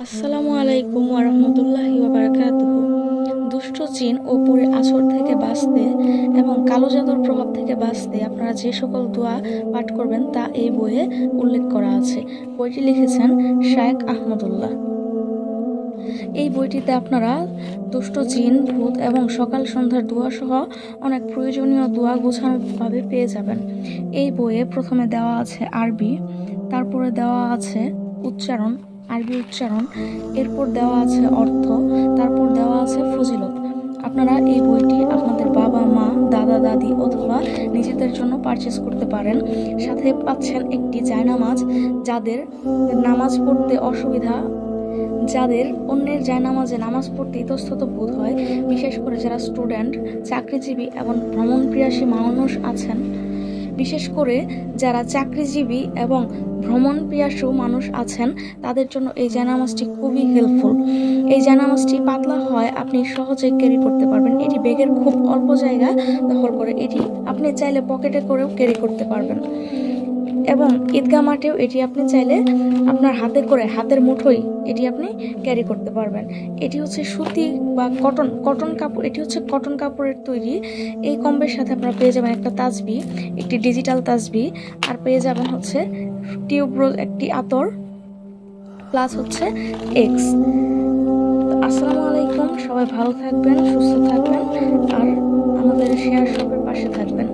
আসসালামু আলাইকুম ওয়া রাহমাতুল্লাহি ওয়া বারাকাতুহু। দুষ্ট জিন ও পরীর আছর থেকে বাঁচতে এবং কালো জাদুর প্রভাব থেকে বাঁচতে আপনারা যে সকল দোয়া পাঠ করবেন তা এই বইয়ে উল্লেখ করা আছে। বইটি লিখেছেন শায়েখ আহমদুল্লাহ। এই বইটিতে আপনারা দুষ্ট জিন, ভূত এবং সকাল সন্ধ্যার দোয়া সহ অনেক প্রয়োজনীয় দোয়া গোছানোভাবে পেয়ে যাবেন। এই বইয়ে প্রথমে দেওয়া আছে আরবি, তারপরে দেওয়া আছে উচ্চারণ, আরবি উচ্চারণ, এরপর দেওয়া আছে অর্থ, তারপর দেওয়া আছে ফজিলত। আপনারা এই বইটি আপনাদের বাবা মা, দাদা দাদি অথবা নিজেদের জন্য পারচেজ করতে পারেন। সাথে পাচ্ছেন একটি জায়নামাজ। যাদের নামাজ পড়তে অসুবিধা, যাদের অন্যের জায়নামাজে নামাজ পড়তে ইতস্তত বোধ হয়, বিশেষ করে যারা স্টুডেন্ট, চাকরিজীবী এবং ভ্রমণ প্রিয়াসী মানুষ আছেন, বিশেষ করে যারা চাকরিজীবী এবং ভ্রমণ প্রিয়াসী মানুষ আছেন, তাদের জন্য এই জায়নামাজটি খুবই হেল্পফুল। এই জায়নামাজটি পাতলা হয়, আপনি সহজে ক্যারি করতে পারবেন। এটি ব্যাগের খুব অল্প জায়গা দখল করে। এটি আপনি চাইলে পকেটে করেও ক্যারি করতে পারবেন এবং ঈদগাহ মাঠেও এটি আপনি চাইলে আপনার হাতে করে, হাতের মুঠোই এটি আপনি ক্যারি করতে পারবেন। এটি হচ্ছে সুতি বা কটন কাপড়, এটি হচ্ছে কটন কাপড়ের তৈরি। এই কম্বের সাথে আপনারা পেয়ে যাবেন একটা তাসবি, একটি ডিজিটাল তাসবি, আর পেয়ে যাবেন হচ্ছে টিউব রোল একটি আতর, প্লাস হচ্ছে এক্স। আসসালামু আলাইকুম, সবাই ভালো থাকবেন, সুস্থ থাকবেন আর আমাদের শেয়ার শপের পাশে থাকবেন।